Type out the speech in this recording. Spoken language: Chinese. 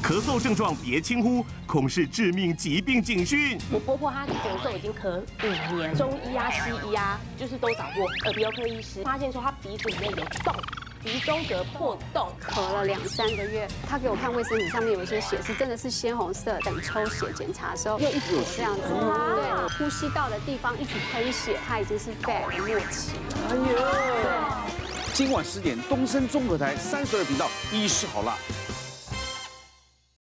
咳嗽症状别轻忽，恐是致命疾病警讯。我婆婆她咳嗽已经咳5年，中医啊、西医啊，就是都找过耳鼻喉科医师，发现说她鼻子里面有洞。 鼻中隔破洞，咳了2、3个月，他给我看卫生纸上面有一些血是真的是鲜红色，等抽血检查的时候又一坨这样子，对，呼吸道的地方一直喷血，他已经是肺癌的末期了。哎呦，对。今晚10点，东森综合台32频道医师好辣。